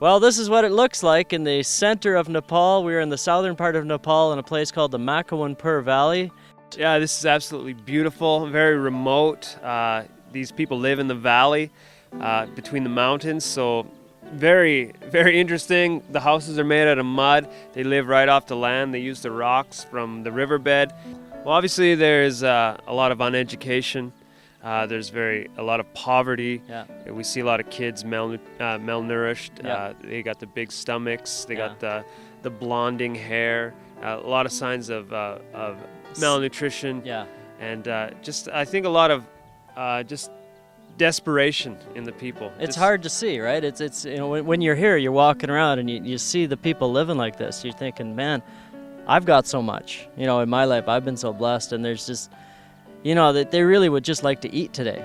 Well, this is what it looks like in the center of Nepal. We're in the southern part of Nepal in a place called the Makawanpur Valley. Yeah, this is absolutely beautiful, very remote. These people live in the valley between the mountains, so very, very interesting. The houses are made out of mud. They live right off the land. They use the rocks from the riverbed. Well, obviously there's a lot of uneducation. There's a lot of poverty. Yeah. We see a lot of kids malnourished. Yeah. They got the big stomachs. They got the blonding hair. A lot of signs of malnutrition. Yeah. And I think a lot of just desperation in the people. It's hard to see, right? It's when you're here, you're walking around and you see the people living like this. You're thinking, man, I've got so much. In my life, I've been so blessed, and there's just, that they really would just like to eat today.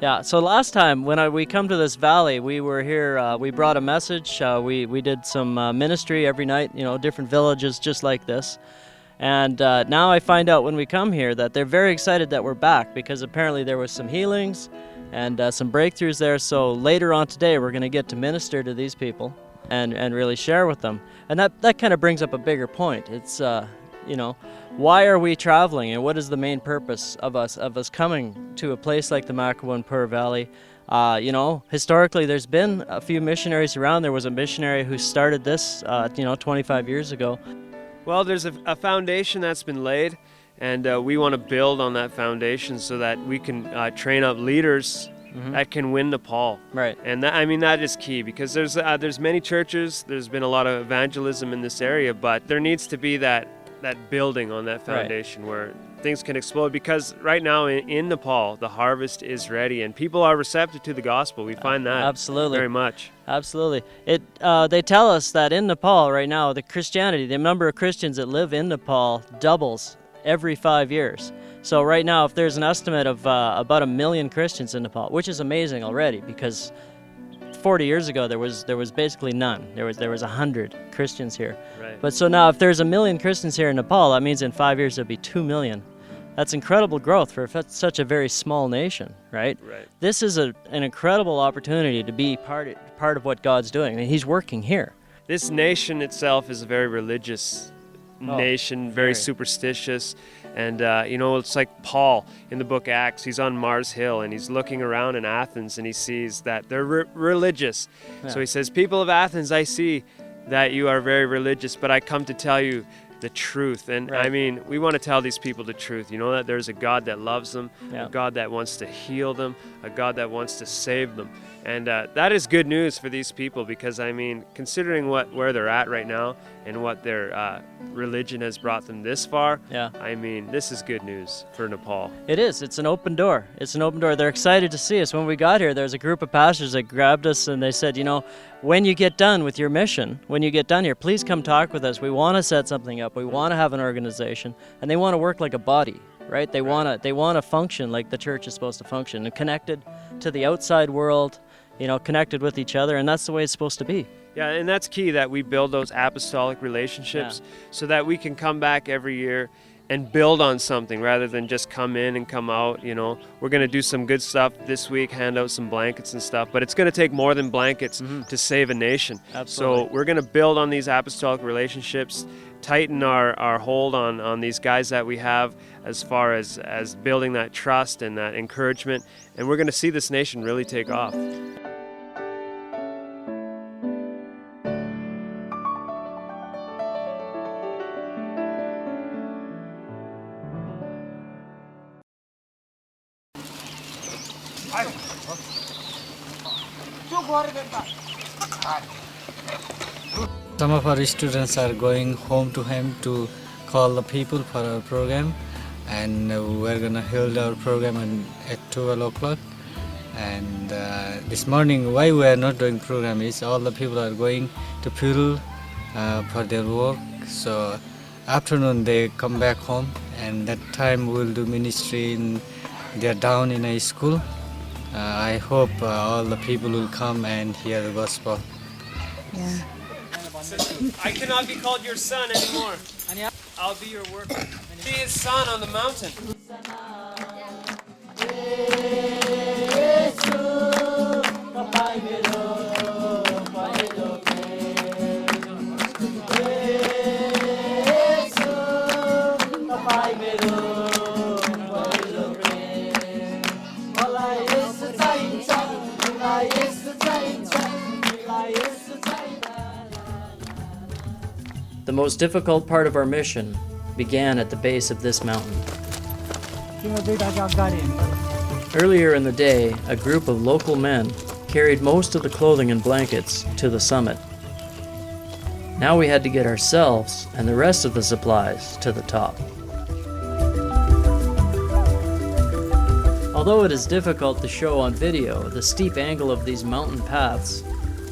Yeah, so last time when we come to this valley, we were here, we brought a message, we did some ministry every night, different villages just like this. And now I find out when we come here that they're very excited that we're back, because apparently there was some healings and some breakthroughs there. So later on today we're going to get to minister to these people and really share with them. And that kind of brings up a bigger point. It's, why are we traveling, and what is the main purpose of us coming to a place like the Makawanpur Valley? Historically there's been a few missionaries around. There was a missionary who started this, 25 years ago. Well, there's a foundation that's been laid, and we want to build on that foundation so that we can train up leaders that can win Nepal. Right. And that is key, because there's many churches, there's been a lot of evangelism in this area, but there needs to be that building on that foundation where things can explode, because right now in Nepal the harvest is ready and people are receptive to the gospel. We find that absolutely very much. Absolutely. They tell us that in Nepal right now, the number of Christians that live in Nepal doubles every 5 years. So right now, if there's an estimate of about 1 million Christians in Nepal, which is amazing already, because 40 years ago there was basically none. There was 100 Christians here. Right. But so now if there's 1 million Christians here in Nepal, that means in 5 years there'll be 2 million. That's incredible growth for such a very small nation, right? Right. This is an incredible opportunity to be part of what God's doing. I mean, He's working here. This nation itself is a very religious nation, very superstitious. And, it's like Paul in the book Acts. He's on Mars Hill and he's looking around in Athens and he sees that they're religious. Yeah. So he says, people of Athens, I see that you are very religious, but I come to tell you the truth. And we want to tell these people the truth. That there's a God that loves them, a God that wants to heal them, a God that wants to save them. And that is good news for these people, because considering where they're at right now and what their religion has brought them this far, this is good news for Nepal. It is. It's an open door. They're excited to see us. When we got here, there's a group of pastors that grabbed us and they said, when you get done with your mission, when you get done here, please come talk with us. We want to set something up. We want to have an organization, and they want to work like a body. Right? They want to function like the church is supposed to function, and connected to the outside world, connected with each other, and that's the way it's supposed to be. Yeah, and that's key, that we build those apostolic relationships so that we can come back every year and build on something rather than just come in and come out. We're going to do some good stuff this week, hand out some blankets and stuff, but it's going to take more than blankets to save a nation. Absolutely. So we're going to build on these apostolic relationships, tighten our hold on these guys that we have as far as building that trust and that encouragement, and we're going to see this nation really take off. Some of our students are going home to him to call the people for our program, and we're going to hold our program at 12 o'clock. And this morning, why we are not doing program is all the people are going to Purvis for their work. So afternoon they come back home, and that time we'll do ministry. They're down in a school. I hope all the people will come and hear the gospel. Yeah. says, I cannot be called your son anymore. I'll be your worker. Be his son on the mountain. The most difficult part of our mission began at the base of this mountain. Earlier in the day, a group of local men carried most of the clothing and blankets to the summit. Now we had to get ourselves and the rest of the supplies to the top. Although it is difficult to show on video the steep angle of these mountain paths,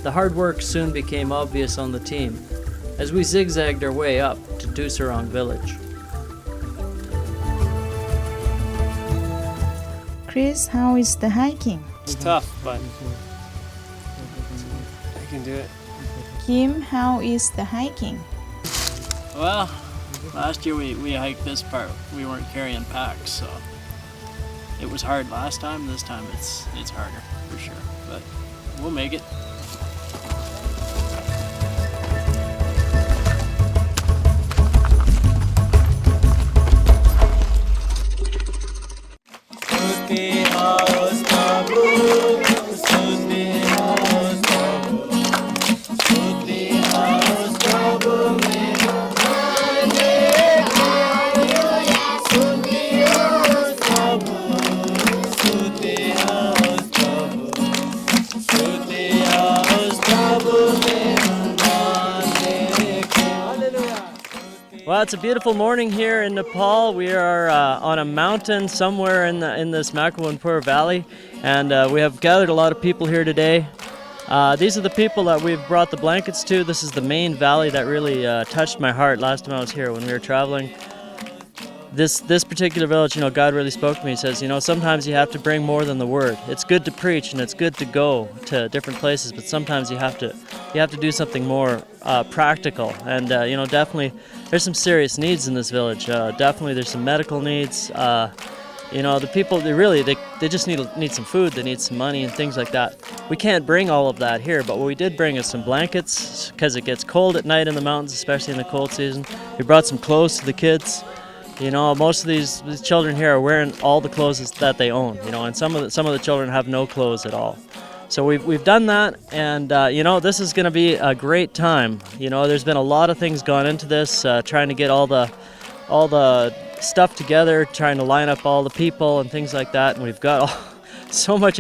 the hard work soon became obvious on the team as we zigzagged our way up to Dusarong village. Chris, how is the hiking? It's tough, but I can do it. Kim, how is the hiking? Well, last year we hiked this part. We weren't carrying packs, so it was hard last time. This time it's harder for sure, but we'll make it. Well, it's a beautiful morning here in Nepal. We are on a mountain somewhere in this Makawanpur Valley, and we have gathered a lot of people here today. These are the people that we've brought the blankets to. This is the main valley that really touched my heart last time I was here when we were traveling. This particular village, God really spoke to me. He says, sometimes you have to bring more than the word. It's good to preach and it's good to go to different places, but sometimes you have to do something more practical. And definitely there's some serious needs in this village. Definitely there's some medical needs. The people they just need some food. They need some money and things like that. We can't bring all of that here, but what we did bring is some blankets because it gets cold at night in the mountains, especially in the cold season. We brought some clothes to the kids. Most of these children here are wearing all the clothes that they own, and some of the children have no clothes at all. So we've done that, and this is going to be a great time. There's been a lot of things gone into this, trying to get all the stuff together, trying to line up all the people and things like that. And we've got so much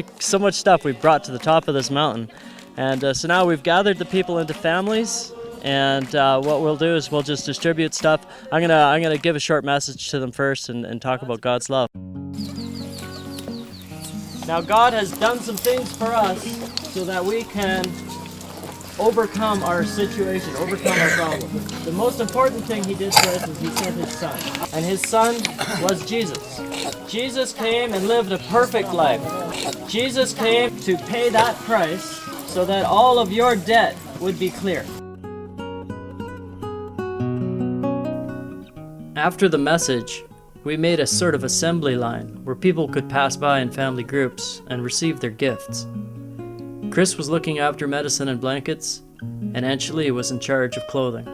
stuff we've brought to the top of this mountain, and so now we've gathered the people into families. And what we'll do is we'll just distribute stuff. I'm gonna give a short message to them first and talk about God's love. Now God has done some things for us so that we can overcome our situation, overcome our problems. The most important thing He did for us is He sent His Son. And His Son was Jesus. Jesus came and lived a perfect life. Jesus came to pay that price so that all of your debt would be clear. After the message, we made a sort of assembly line where people could pass by in family groups and receive their gifts. Chris was looking after medicine and blankets, and Aunt Shalee was in charge of clothing.